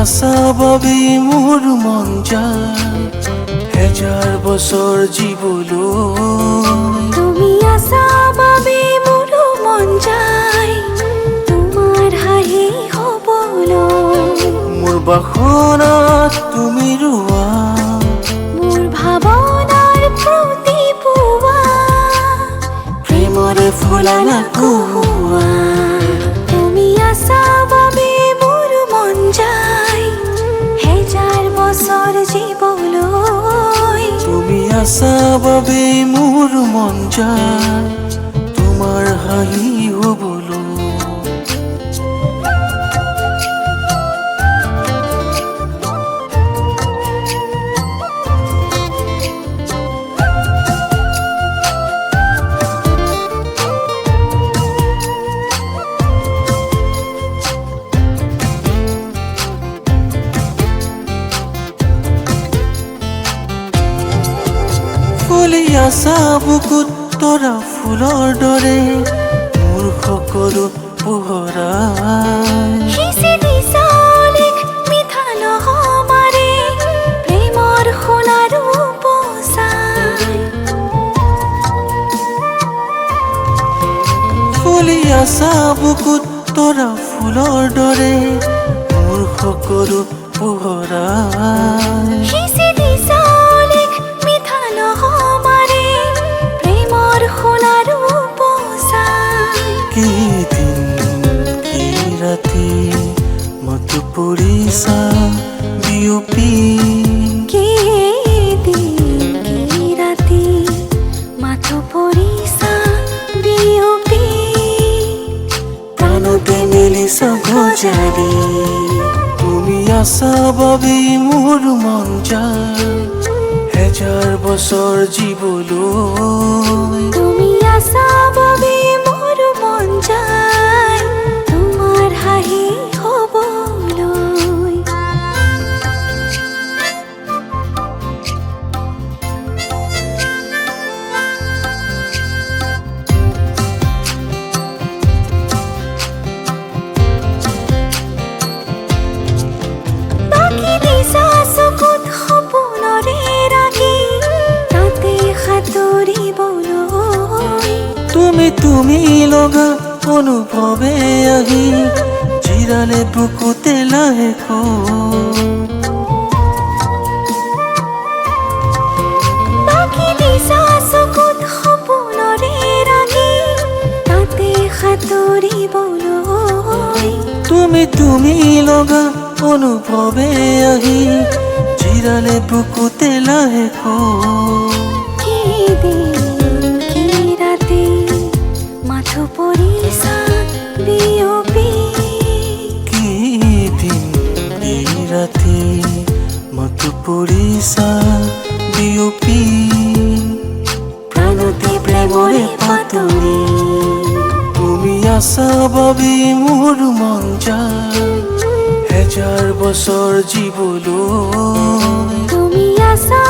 আছা বাবে মোৰ মন যায় হেজাৰ বছৰ জীবলৈ। তুমি আছা বাবে মোৰ মন যায় তোমাৰ হাঁহি হবলৈ। মোৰ বাসনাত তুমি ৰোৱা মোৰ ভাৱনাৰ প্ৰতিপুৱা প্ৰেমৰে ফুলানা কোৱা। তুমি আছা বাবে মোৰ মন যায় হেজাৰ বছৰ জীবলৈ। তুমি আছা বাবে মোৰ মন যায় তোমাৰ হাঁহি হবলৈ। ফুলি আছা বুকুত তৰা ফুলৰ দৰে মোৰ সকলো পোহৰাই। সিঁচি দিছা অনেক মিঠা লহমাৰে প্ৰেমৰ সোণাৰু উপচাই। ফুলি আছা বুকুত তৰা ফুলৰ দৰে মোৰ সকলো পোহৰাই। সিঁচি দিছা অনেক মিঠা লহমাৰে প্ৰেমৰ সোণাৰু উপচাই। কি দিন কি ৰাতি মত পৰিছা বিয়পি। কি দিন কি ৰাতি মাথো পৰিছা বিয়পি। প্ৰাণতে মেলিছা গজাৰি। তুমি আছা বাবে মোৰ মন যায় হেজাৰ বছৰ জীবলৈ। তুমি আছা বাবে মোৰ মন যায় তোমাৰ হাঁহি হবলৈ। বাকি দিছা চকুত সপোনৰে ৰাগি তাতে সাঁতুৰিবলৈ। তুমি লগা অনুভৱে আহি জিৰালে বুকুতে লাহেকৈ। বাকি দিছা চকুত সপোনৰে ৰাগি তাতে সাঁতুৰিবলৈ। তুমি লগা অনুভৱে আহি জিৰালে বুকুতে লাহেকৈ। কি দিন কি ৰাতি মাথো পৰিছা বিয়পি। কি দিন কি ৰাতি মত পৰিছা বিয়পি। প্ৰাণতে প্ৰেমৰে পাতনি। তুমি আছা বাবে মোৰ মন যায় হেজাৰ বছৰ জীবলৈ। তুমি আছা